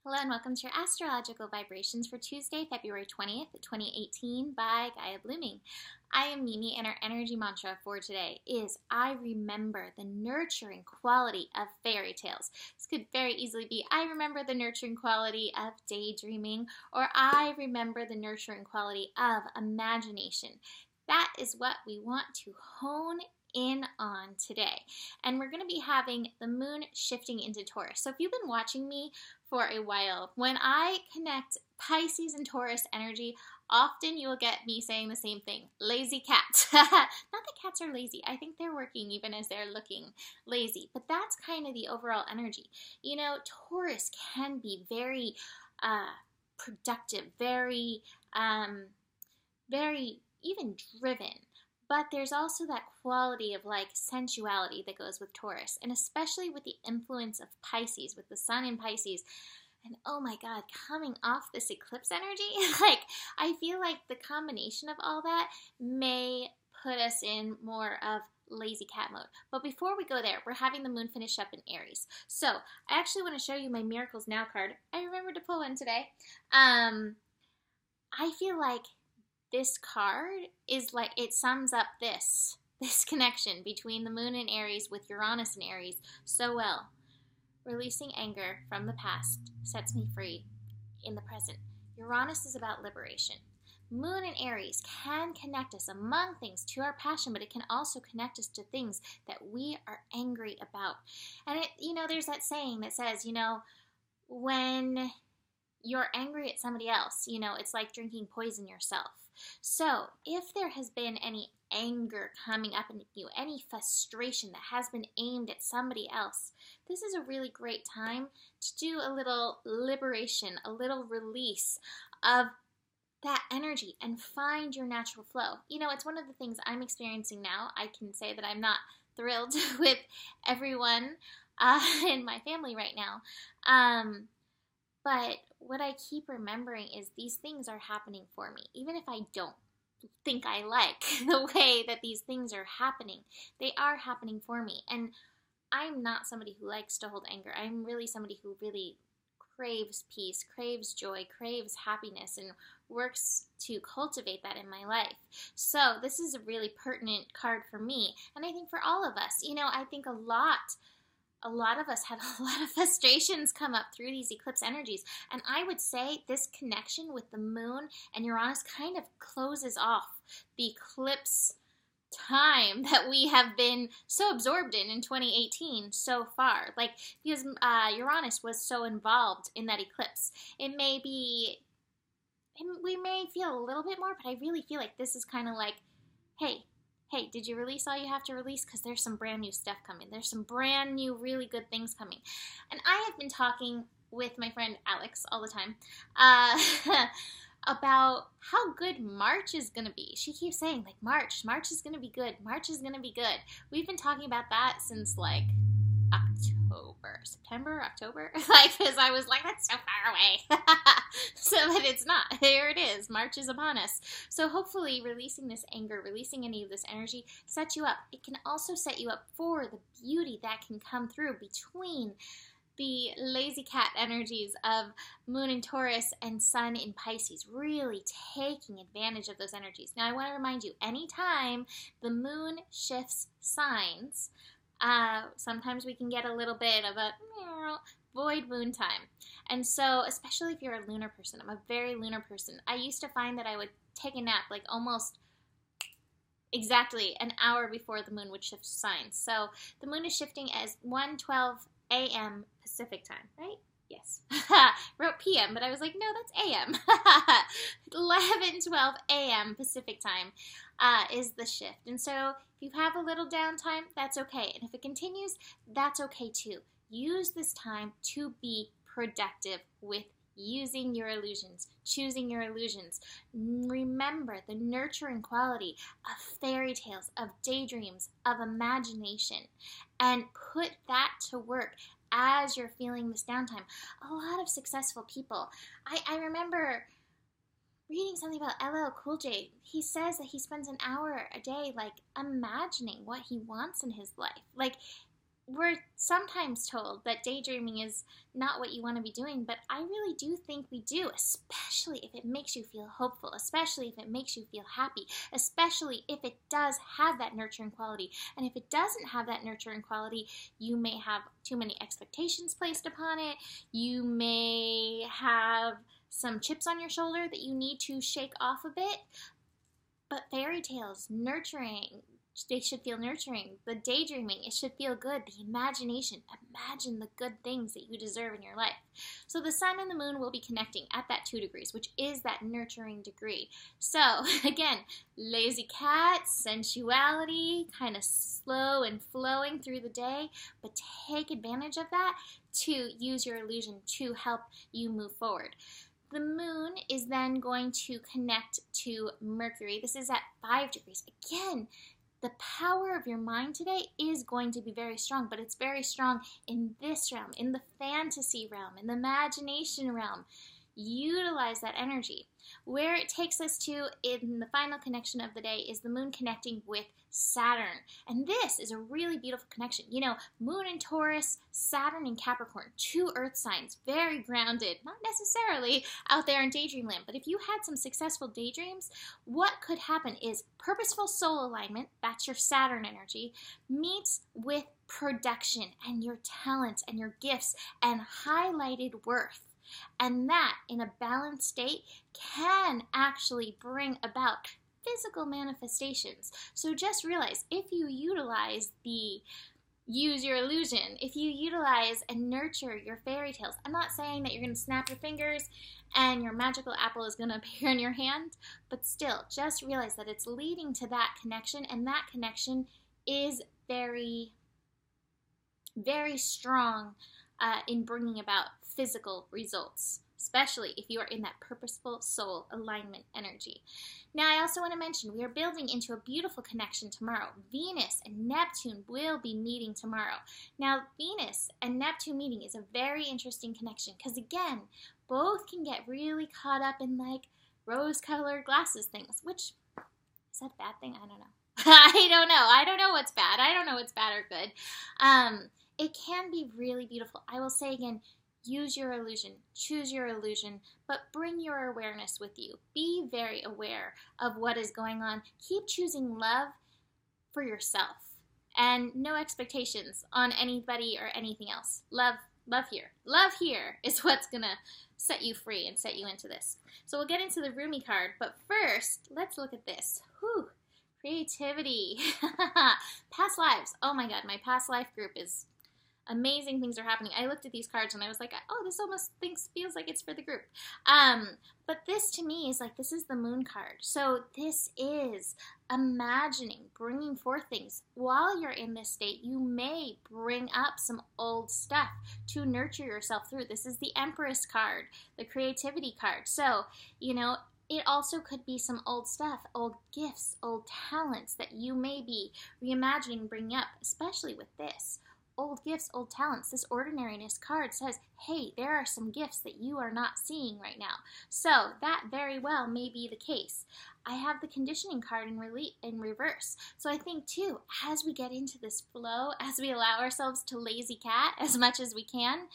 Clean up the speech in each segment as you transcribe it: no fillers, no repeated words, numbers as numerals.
Hello and welcome to your astrological vibrations for Tuesday, February 20th, 2018 by Gaia Blooming. I am Mimi and our energy mantra for today is I remember the nurturing quality of fairy tales. This could very easily be I remember the nurturing quality of daydreaming or I remember the nurturing quality of imagination. That is what we want to hone in on today. And we're going to be having the moon shifting into Taurus. So if you've been watching me for a while, when I connect Pisces and Taurus energy, often you'll get me saying the same thing, lazy cat. Not that cats are lazy. I think they're working even as they're looking lazy. But that's kind of the overall energy. You know, Taurus can be very productive, very even driven. But there's also that quality of like sensuality that goes with Taurus, and especially with the influence of Pisces, with the sun in Pisces. And oh my God, coming off this eclipse energy, like I feel like the combination of all that may put us in more of lazy cat mode. But before we go there, we're having the moon finish up in Aries. So I actually want to show you my Miracles Now card. I remembered to pull one today. I feel like this card is like, it sums up this connection between the moon in Aries with Uranus in Aries so well. Releasing anger from the past sets me free in the present. Uranus is about liberation. Moon in Aries can connect us among things to our passion, but it can also connect us to things that we are angry about. And it, there's that saying that says, when you're angry at somebody else, it's like drinking poison yourself. So if there has been any anger coming up in you, any frustration that has been aimed at somebody else, this is a really great time to do a little liberation, a little release of that energy and find your natural flow. It's one of the things I'm experiencing now. I can say that I'm not thrilled with everyone in my family right now. But what I keep remembering is these things are happening for me. Even if I don't think I like the way that these things are happening, they are happening for me. And I'm not somebody who likes to hold anger. I'm really somebody who really craves peace, craves joy, craves happiness, and works to cultivate that in my life. So this is a really pertinent card for me. And I think for all of us, I think a lot of us have a lot of frustrations come up through these eclipse energies. And I would say this connection with the moon and Uranus kind of closes off the eclipse time that we have been so absorbed in 2018 so far. Like, because Uranus was so involved in that eclipse. We may feel a little bit more, but I really feel like this is kind of like, hey, did you release all you have to release? Because there's some brand new stuff coming. There's some brand new, really good things coming. And I have been talking with my friend Alex all the time about how good March is going to be. She keeps saying, like, March is going to be good. March is going to be good. We've been talking about that since, like, September, October, because I was like, that's so far away. But it's not. There it is. March is upon us. So hopefully releasing this anger, releasing any of this energy sets you up. It can also set you up for the beauty that can come through between the lazy cat energies of moon in Taurus and sun in Pisces, really taking advantage of those energies. Now I want to remind you, anytime the moon shifts signs, sometimes we can get a little bit of a void moon time. And so, especially if you're a lunar person, I'm a very lunar person. I used to find that I would take a nap like almost exactly an hour before the moon would shift signs. So the moon is shifting as 1:12 a.m. Pacific time, right? Yes. Wrote p.m., but I was like, no, that's a.m. 11:12 a.m. Pacific time is the shift. And so if you have a little downtime, that's okay. And if it continues, that's okay too. Use this time to be productive with using your illusions, choosing your illusions. Remember the nurturing quality of fairy tales, of daydreams, of imagination, and put that to work as you're feeling this downtime. A lot of successful people. I remember reading something about LL Cool J. He says that he spends an hour a day, like, imagining what he wants in his life. Like, we're sometimes told that daydreaming is not what you want to be doing, but I really do think we do, especially if it makes you feel hopeful, especially if it makes you feel happy, especially if it does have that nurturing quality. And if it doesn't have that nurturing quality, you may have too many expectations placed upon it. You may have some chips on your shoulder that you need to shake off a bit. But fairy tales, nurturing, they should feel nurturing. The daydreaming, it should feel good. The imagination, imagine the good things that you deserve in your life. So the sun and the moon will be connecting at that 2 degrees, which is that nurturing degree. So again, lazy cat, sensuality, kind of slow and flowing through the day, but take advantage of that to use your illusion to help you move forward. The moon is then going to connect to Mercury. This is at 5 degrees. Again, the power of your mind today is going to be very strong, but it's very strong in this realm, in the fantasy realm, in the imagination realm. Utilize that energy. Where it takes us to in the final connection of the day is the moon connecting with Saturn. And this is a really beautiful connection. You know, moon in Taurus, Saturn in Capricorn, 2 earth signs, very grounded, not necessarily out there in daydream land. But if you had some successful daydreams, what could happen is purposeful soul alignment, that's your Saturn energy, meets with production and your talents and your gifts and highlighted worth. And that, in a balanced state, can actually bring about physical manifestations. So just realize, if you utilize use your illusion, if you utilize and nurture your fairy tales, I'm not saying that you're going to snap your fingers and your magical apple is going to appear in your hand, but still, just realize that it's leading to that connection, and that connection is very, very strong in bringing about physical results, especially if you are in that purposeful soul alignment energy. Now, I also want to mention we are building into a beautiful connection tomorrow. Venus and Neptune will be meeting tomorrow. Now, Venus and Neptune meeting is a very interesting connection because, again, both can get really caught up in like rose-colored glasses things, which, is that a bad thing? I don't know. I don't know what's bad. I don't know what's bad or good. It can be really beautiful. I will say again, use your illusion, choose your illusion, but bring your awareness with you. Be very aware of what is going on. Keep choosing love for yourself and no expectations on anybody or anything else. Love here. Love here is what's going to set you free and set you into this. So we'll get into the Rumi card, but first, let's look at this. Whew. Creativity. Past lives. Oh my God, my past life group is amazing. Things are happening. I looked at these cards and I was like, oh, this almost feels like it's for the group. But this to me is like, this is the moon card. So this is imagining, bringing forth things. While you're in this state, you may bring up some old stuff to nurture yourself through. This is the Empress card, the creativity card. So, you know, it also could be some old stuff, old gifts, old talents that you may be reimagining, bringing up, especially with this. Old gifts, old talents. This ordinariness card says, hey, there are some gifts that you are not seeing right now. So that very well may be the case. I have the conditioning card in reverse. So I think too, as we get into this flow, as we allow ourselves to lazy cat as much as we can,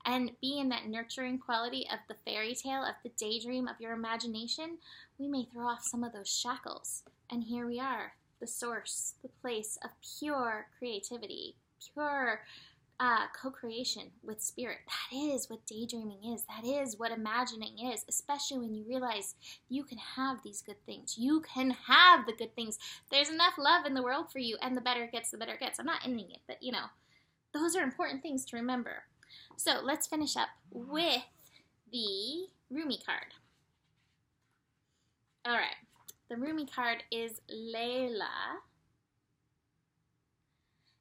and be in that nurturing quality of the fairy tale, of the daydream, of your imagination, we may throw off some of those shackles. And here we are, the source, the place of pure creativity, pure co-creation with spirit. That is what daydreaming is. That is what imagining is, especially when you realize you can have these good things. You can have the good things. There's enough love in the world for you, and the better it gets, the better it gets. I'm not ending it, but, you know, those are important things to remember. So let's finish up with the Rumi card. All right. The Rumi card is Layla.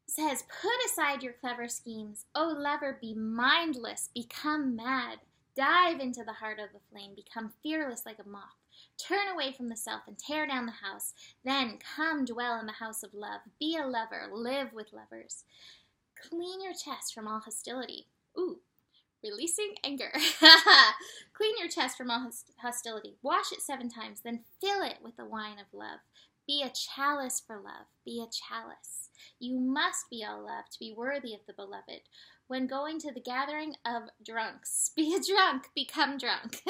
Says, put aside your clever schemes. O lover, be mindless, become mad. Dive into the heart of the flame, become fearless like a moth. Turn away from the self and tear down the house. Then come dwell in the house of love. Be a lover, live with lovers. Clean your chest from all hostility. Ooh, releasing anger. Clean your chest from all hostility. Wash it 7 times, then fill it with the wine of love. Be a chalice for love. Be a chalice. You must be all love to be worthy of the beloved. When going to the gathering of drunks, be a drunk, become drunk.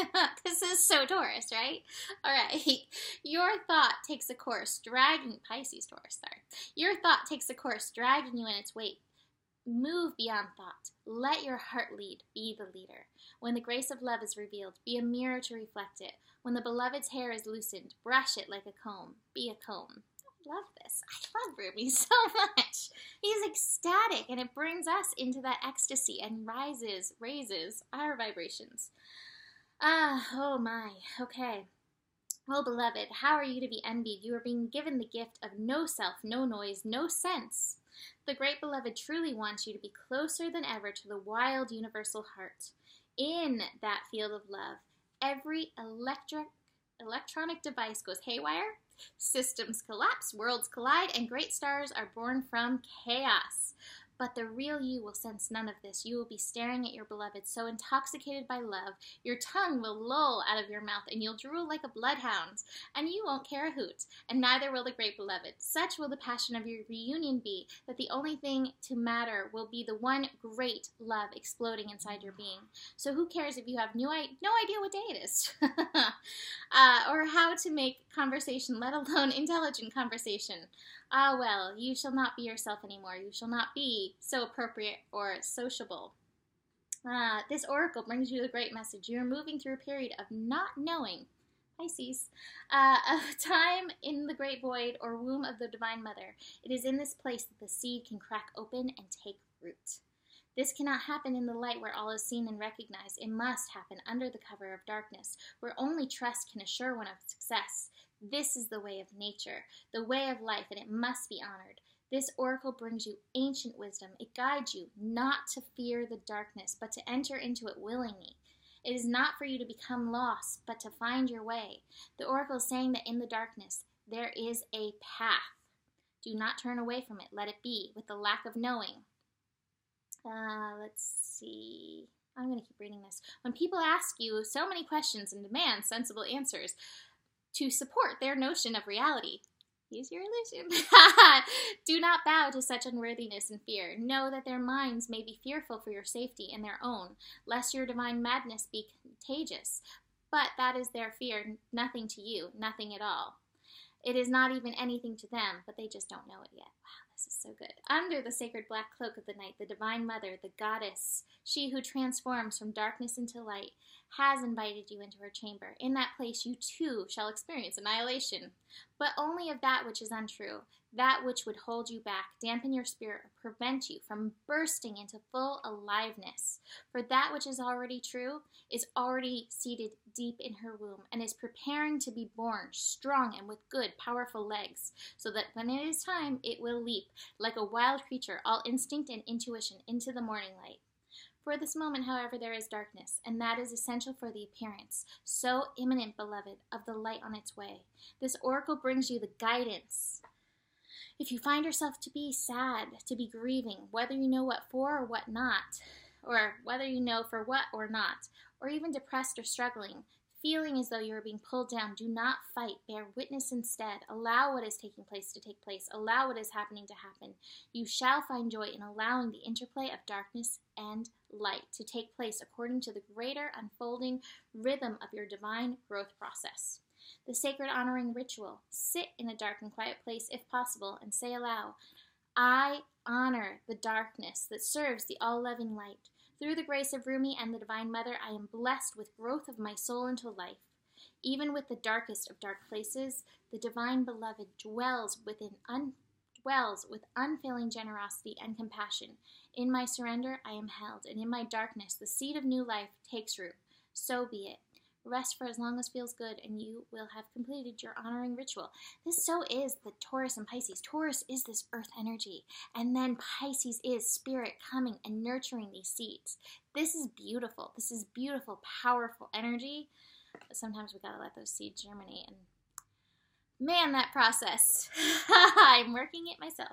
This is so Taurus, right? All right. Your thought takes a course dragging, Pisces, Taurus, sorry. Your thought takes a course dragging you in its wake. Move beyond thought. Let your heart lead. Be the leader. When the grace of love is revealed, be a mirror to reflect it. When the beloved's hair is loosened, brush it like a comb. Be a comb. I love this. I love Rumi so much. He's ecstatic, and it brings us into that ecstasy and raises our vibrations. Oh my. Okay. Oh, beloved, how are you to be envied? You are being given the gift of no self, no noise, no sense. The great beloved truly wants you to be closer than ever to the wild universal heart. In that field of love, every electronic device goes haywire, systems collapse, worlds collide, and great stars are born from chaos. But the real you will sense none of this. You will be staring at your beloved, so intoxicated by love, your tongue will loll out of your mouth, and you'll drool like a bloodhound, and you won't care a hoot, and neither will the great beloved. Such will the passion of your reunion be, that the only thing to matter will be the one great love exploding inside your being. So who cares if you have no idea what day it is, or how to make conversation, let alone intelligent conversation. Ah, well, you shall not be yourself anymore. You shall not be so appropriate or sociable. This oracle brings you a great message. You are moving through a period of not knowing, Pisces, a time in the great void or womb of the Divine Mother. It is in this place that the seed can crack open and take root. This cannot happen in the light where all is seen and recognized. It must happen under the cover of darkness, where only trust can assure one of success. This is the way of nature, the way of life, and it must be honored. This oracle brings you ancient wisdom. It guides you not to fear the darkness, but to enter into it willingly. It is not for you to become lost, but to find your way. The oracle is saying that in the darkness, there is a path. Do not turn away from it. Let it be, with the lack of knowing. Let's see. I'm going to keep reading this. When people ask you so many questions and demand sensible answers to support their notion of reality, use your illusion. Do not bow to such unworthiness and fear. Know that their minds may be fearful for your safety and their own, lest your divine madness be contagious. But that is their fear, nothing to you, nothing at all. It is not even anything to them, but they just don't know it yet. Wow, this is so good. Under the sacred black cloak of the night, the Divine Mother, the Goddess, she who transforms from darkness into light, has invited you into her chamber. In that place you too shall experience annihilation, but only of that which is untrue, that which would hold you back, dampen your spirit, or prevent you from bursting into full aliveness. For that which is already true is already seated deep in her womb, and is preparing to be born, strong and with good, powerful legs, so that when it is time, it will leap, like a wild creature, all instinct and intuition, into the morning light. For this moment, however, there is darkness, and that is essential for the appearance, so imminent, beloved, of the light on its way. This oracle brings you the guidance. If you find yourself to be sad, to be grieving, whether you know what for or what not, or whether you know for what or not, or even depressed or struggling, feeling as though you are being pulled down, do not fight. Bear witness instead. Allow what is taking place to take place. Allow what is happening to happen. You shall find joy in allowing the interplay of darkness and light to take place according to the greater unfolding rhythm of your divine growth process. The sacred honoring ritual. Sit in a dark and quiet place if possible and say aloud, I honor the darkness that serves the all-loving light. Through the grace of Rumi and the Divine Mother, I am blessed with growth of my soul into life. Even with the darkest of dark places, the Divine Beloved dwells with unfailing generosity and compassion. In my surrender, I am held, and in my darkness, the seed of new life takes root. So be it. Rest for as long as feels good, and you will have completed your honoring ritual. This so is the Taurus and Pisces. Taurus is this earth energy, and then Pisces is spirit coming and nurturing these seeds. This is beautiful. This is beautiful, powerful energy. But sometimes we gotta let those seeds germinate, and man, that process. I'm working it myself.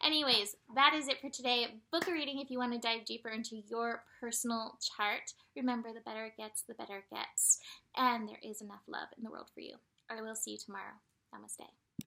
Anyways, that is it for today. Book a reading if you want to dive deeper into your personal chart. Remember, the better it gets, the better it gets. And there is enough love in the world for you. I will see you tomorrow. Namaste.